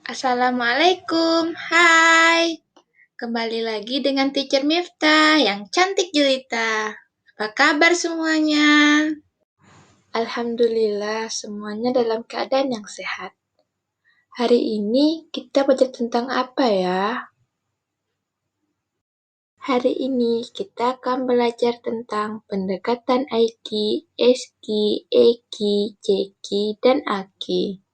Assalamualaikum, hai. Kembali lagi dengan Teacher Miftah yang cantik jelita. Apa kabar semuanya? Alhamdulillah semuanya dalam keadaan yang sehat. Hari ini kita belajar tentang apa ya? Hari ini kita akan belajar tentang pendekatan Aiki, Eski, Eki, Ceki, dan Aki.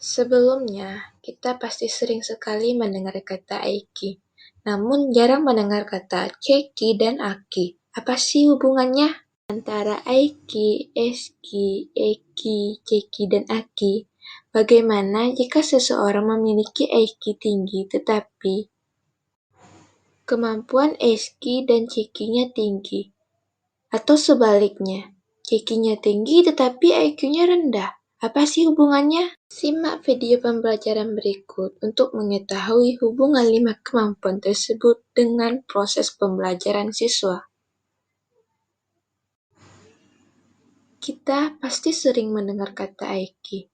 Sebelumnya, kita pasti sering sekali mendengar kata Aiki, namun jarang mendengar kata Ceki dan Aki. Apa sih hubungannya antara Aiki, Eski, Eki, Ceki, dan Aki? Bagaimana jika seseorang memiliki Aiki tinggi tetapi kemampuan Eski dan Cekinya tinggi? Atau sebaliknya, Cekinya tinggi tetapi IQ-nya rendah? Apa sih hubungannya? Simak video pembelajaran berikut untuk mengetahui hubungan 5 kemampuan tersebut dengan proses pembelajaran siswa. Kita pasti sering mendengar kata Aiki.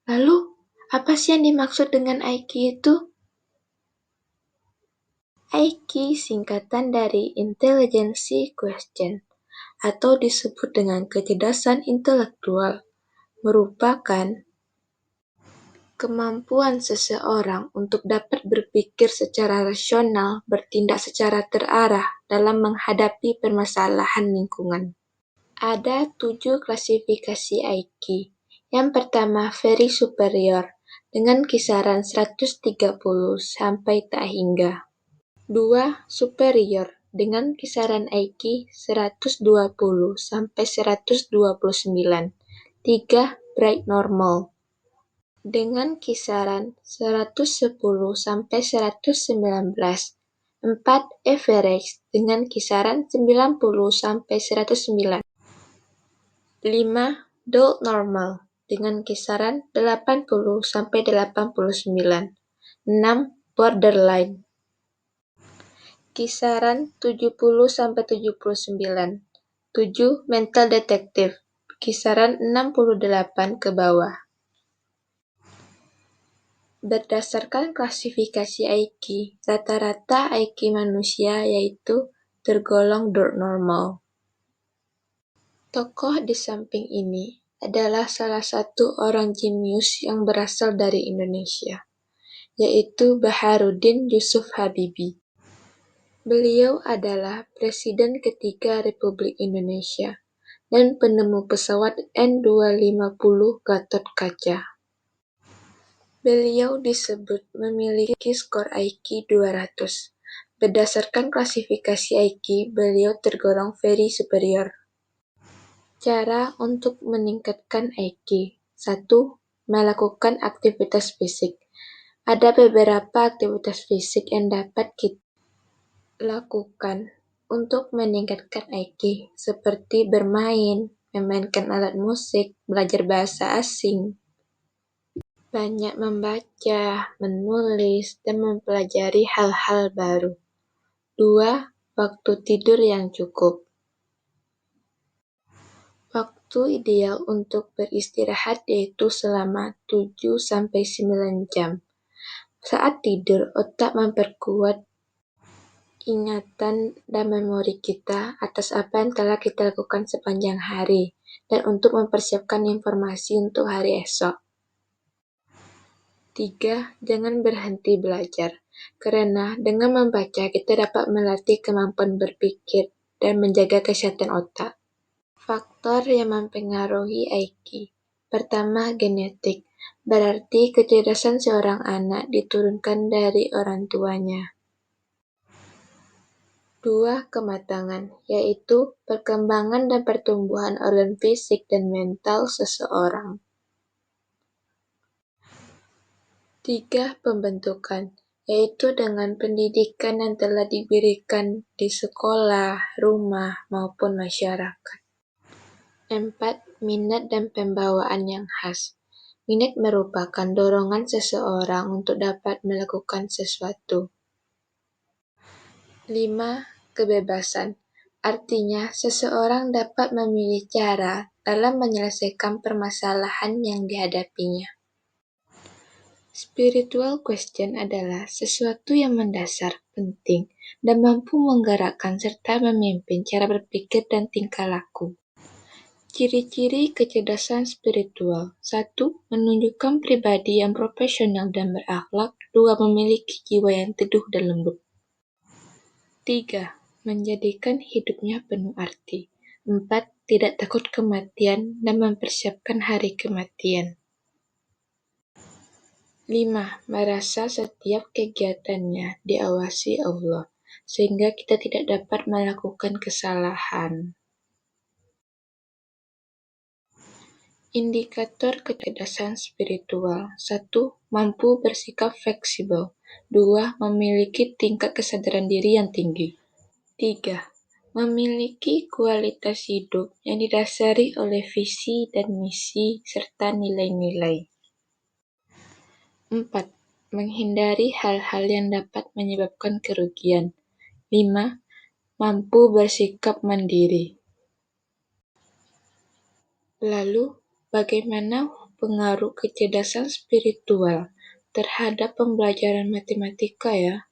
Lalu, apa sih yang dimaksud dengan Aiki itu? Aiki singkatan dari Intelligence Question, atau disebut dengan kecerdasan intelektual, merupakan kemampuan seseorang untuk dapat berpikir secara rasional, bertindak secara terarah dalam menghadapi permasalahan lingkungan. Ada 7 klasifikasi IQ. Yang pertama, very superior, dengan kisaran 130 sampai tak hingga. 2. Superior, dengan kisaran IQ 120 sampai 129. 3. Bright normal, dengan kisaran 110 sampai 119. 4. Average, dengan kisaran 90 sampai 109. 5. Dull normal, dengan kisaran 80 sampai 89. 6. Borderline, kisaran 70 sampai 79. 7. Mental detective, kisaran 68 ke bawah. Berdasarkan klasifikasi IQ, rata-rata IQ manusia yaitu tergolong normal. Tokoh di samping ini adalah salah satu orang jenius yang berasal dari Indonesia, yaitu Baharudin Yusuf Habibie. Beliau adalah Presiden ketiga Republik Indonesia dan penemu pesawat N250 Gatot-Kaca. Beliau disebut memiliki skor IQ 200. Berdasarkan klasifikasi IQ, beliau tergolong very superior. Cara untuk meningkatkan IQ. 1. Melakukan aktivitas fisik. Ada beberapa aktivitas fisik yang dapat kita lakukan untuk meningkatkan IQ, seperti bermain, memainkan alat musik, belajar bahasa asing, banyak membaca, menulis, dan mempelajari hal-hal baru. 2. Waktu tidur yang cukup. Waktu ideal untuk beristirahat yaitu selama 7-9 jam. Saat tidur, otak memperkuat ingatan dan memori kita atas apa yang telah kita lakukan sepanjang hari, dan untuk mempersiapkan informasi untuk hari esok. 3. Jangan berhenti belajar, karena dengan membaca kita dapat melatih kemampuan berpikir dan menjaga kesehatan otak. Faktor yang mempengaruhi IQ. Pertama, genetik, berarti kecerdasan seorang anak diturunkan dari orang tuanya. 2. Kematangan, yaitu perkembangan dan pertumbuhan organ fisik dan mental seseorang. 3. Pembentukan, yaitu dengan pendidikan yang telah diberikan di sekolah, rumah, maupun masyarakat. 4. Minat dan pembawaan yang khas. Minat merupakan dorongan seseorang untuk dapat melakukan sesuatu. 5. Kebebasan, artinya seseorang dapat memilih cara dalam menyelesaikan permasalahan yang dihadapinya. Spiritual question adalah sesuatu yang mendasar, penting, dan mampu menggerakkan serta memimpin cara berpikir dan tingkah laku. Ciri-ciri kecerdasan spiritual. 1. Menunjukkan pribadi yang profesional dan berakhlak. 2. Memiliki jiwa yang teduh dan lembut. 3. Menjadikan hidupnya penuh arti. 4. Tidak takut kematian dan mempersiapkan hari kematian. 5. Merasa setiap kegiatannya diawasi Allah, sehingga kita tidak dapat melakukan kesalahan. Indikator kecerdasan spiritual. 1. Mampu bersikap fleksibel. 2. Memiliki tingkat kesadaran diri yang tinggi. 3. Memiliki kualitas hidup yang didasari oleh visi dan misi serta nilai-nilai. 4. Menghindari hal-hal yang dapat menyebabkan kerugian. 5. Mampu bersikap mandiri. Lalu, bagaimana pengaruh kecerdasan spiritual terhadap pembelajaran matematika ya?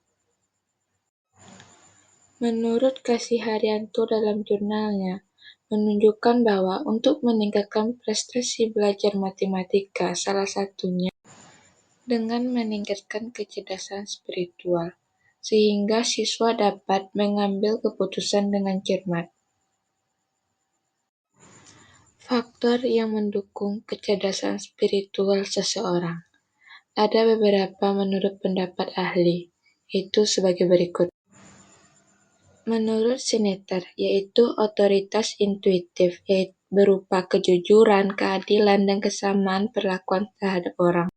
Menurut Kasih Haryanto dalam jurnalnya, menunjukkan bahwa untuk meningkatkan prestasi belajar matematika, salah satunya dengan meningkatkan kecerdasan spiritual, sehingga siswa dapat mengambil keputusan dengan cermat. Faktor yang mendukung kecerdasan spiritual seseorang. Ada beberapa menurut pendapat ahli, itu sebagai berikut. Menurut Sineter, yaitu otoritas intuitif, yaitu berupa kejujuran, keadilan, dan kesamaan perlakuan terhadap orang.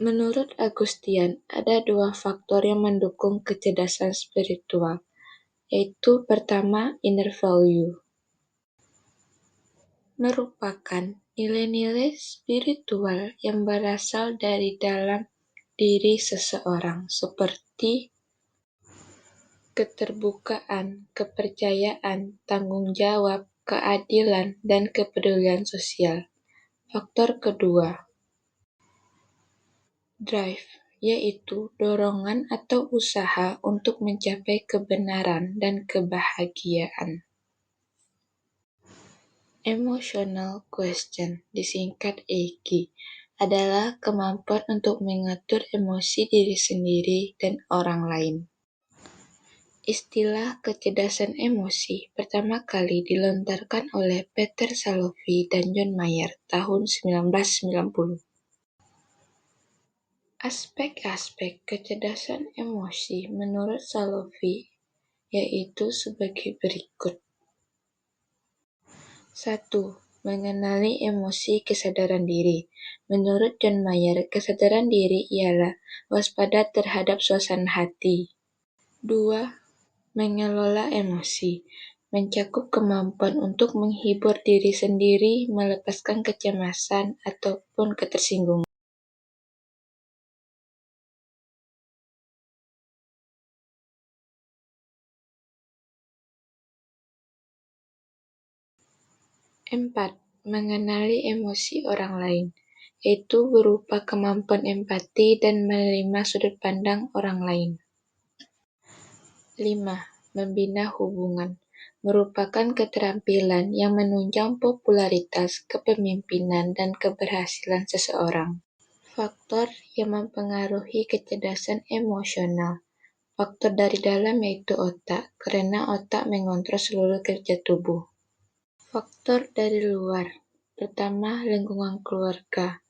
Menurut Agustian, ada 2 faktor yang mendukung kecerdasan spiritual, yaitu pertama, inner value. Merupakan nilai-nilai spiritual yang berasal dari dalam diri seseorang, seperti keterbukaan, kepercayaan, tanggung jawab, keadilan, dan kepedulian sosial. Faktor kedua, drive, yaitu dorongan atau usaha untuk mencapai kebenaran dan kebahagiaan. Emotional question, disingkat EQ, adalah kemampuan untuk mengatur emosi diri sendiri dan orang lain. Istilah kecerdasan emosi pertama kali dilontarkan oleh Peter Salovey dan John Mayer tahun 1990. Aspek-aspek kecerdasan emosi menurut Salovey yaitu sebagai berikut. 1. Mengenali emosi kesadaran diri. Menurut John Mayer, kesadaran diri ialah waspada terhadap suasana hati. 2. Mengelola emosi. Mencakup kemampuan untuk menghibur diri sendiri, melepaskan kecemasan ataupun ketersinggungan. 4. Mengenali emosi orang lain, yaitu berupa kemampuan empati dan menerima sudut pandang orang lain. 5. Membina hubungan, merupakan keterampilan yang menunjang popularitas, kepemimpinan, dan keberhasilan seseorang. Faktor yang mempengaruhi kecerdasan emosional. Faktor dari dalam yaitu otak, karena otak mengontrol seluruh kerja tubuh. Faktor dari luar. Pertama, lingkungan keluarga.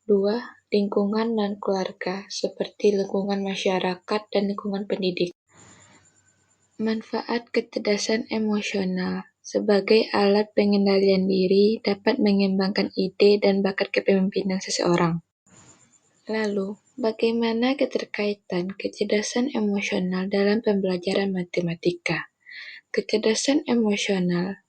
2. Lingkungan non-keluarga, seperti lingkungan masyarakat dan lingkungan pendidik. Manfaat kecerdasan emosional sebagai alat pengendalian diri dapat mengembangkan ide dan bakat kepemimpinan seseorang. Lalu, bagaimana keterkaitan kecerdasan emosional dalam pembelajaran matematika? Kecerdasan emosional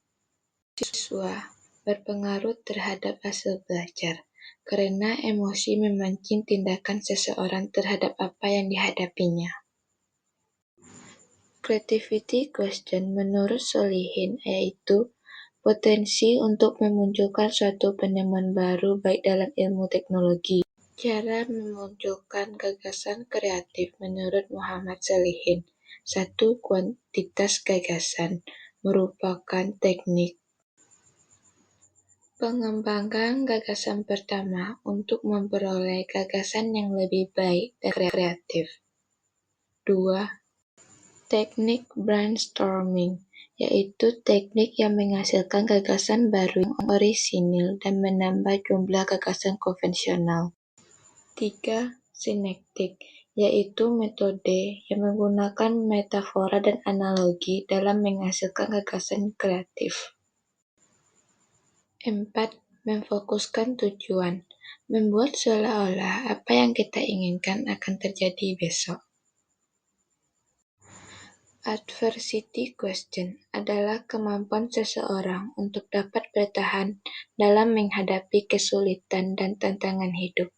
siswa berpengaruh terhadap hasil belajar, karena emosi memancing tindakan seseorang terhadap apa yang dihadapinya. Creativity question menurut Solihin yaitu potensi untuk memunculkan suatu penemuan baru baik dalam ilmu teknologi, Cara memunculkan gagasan kreatif menurut Muhammad Salihin. 1. Kuantitas gagasan merupakan teknik pengembangan gagasan pertama untuk memperoleh gagasan yang lebih baik dan kreatif. 2. Teknik brainstorming, yaitu teknik yang menghasilkan gagasan baru yang orisinil dan menambah jumlah gagasan konvensional. 3. Sinektik, yaitu metode yang menggunakan metafora dan analogi dalam menghasilkan gagasan kreatif. 4. Memfokuskan tujuan, membuat seolah-olah apa yang kita inginkan akan terjadi besok. Adversity question adalah kemampuan seseorang untuk dapat bertahan dalam menghadapi kesulitan dan tantangan hidup.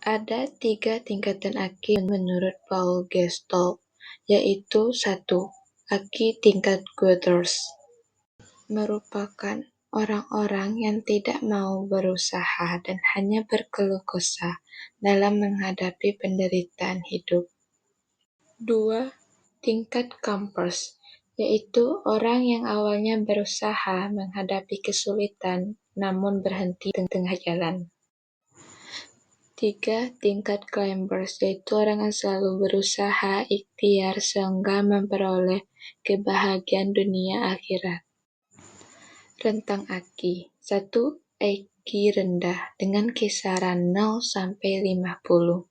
Ada 3 tingkatan AKI menurut Paul Gestalt, yaitu 1. AKI tingkat Growthers merupakan orang-orang yang tidak mau berusaha dan hanya berkeluh kesah dalam menghadapi penderitaan hidup. 2. Tingkat Campers, yaitu orang yang awalnya berusaha menghadapi kesulitan namun berhenti di tengah jalan. 3. Tingkat Climbers, yaitu orang yang selalu berusaha ikhtiar sehingga memperoleh kebahagiaan dunia akhirat. Rentang AKI. 1. AKI rendah dengan kisaran 0 sampai 50.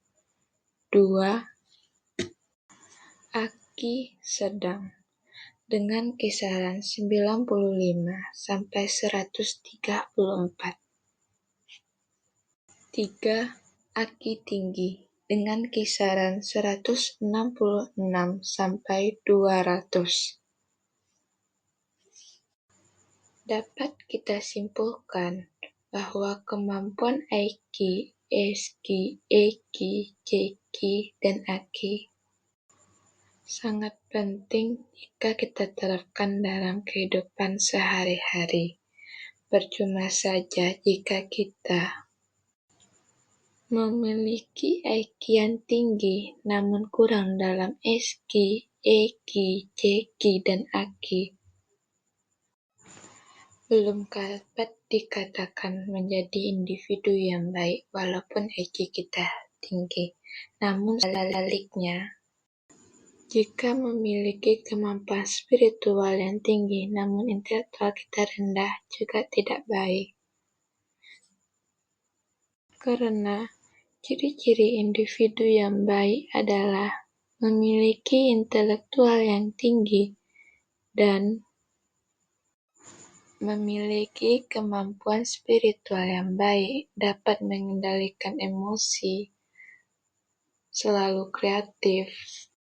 2. AKI sedang dengan kisaran 95 sampai 134. 3. AKI tinggi dengan kisaran 166 sampai 200. Dapat kita simpulkan bahwa kemampuan AKI, SKI, EKI, JKI, dan AKI sangat penting jika kita terapkan dalam kehidupan sehari-hari. Percuma saja jika kita memiliki AKI yang tinggi namun kurang dalam SKI, EKI, JKI, dan AKI. Belum dapat dikatakan menjadi individu yang baik walaupun AKI kita tinggi. Namun sebaliknya, jika memiliki kemampuan spiritual yang tinggi namun intelektual kita rendah juga tidak baik. Karena ciri-ciri individu yang baik adalah memiliki intelektual yang tinggi dan memiliki kemampuan spiritual yang baik, dapat mengendalikan emosi, selalu kreatif,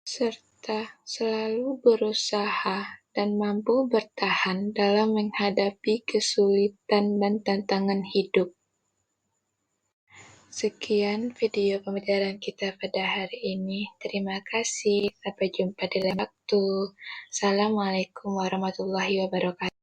serta selalu berusaha dan mampu bertahan dalam menghadapi kesulitan dan tantangan hidup. Sekian video pembelajaran kita pada hari ini. Terima kasih. Sampai jumpa di lain waktu. Assalamualaikum warahmatullahi wabarakatuh.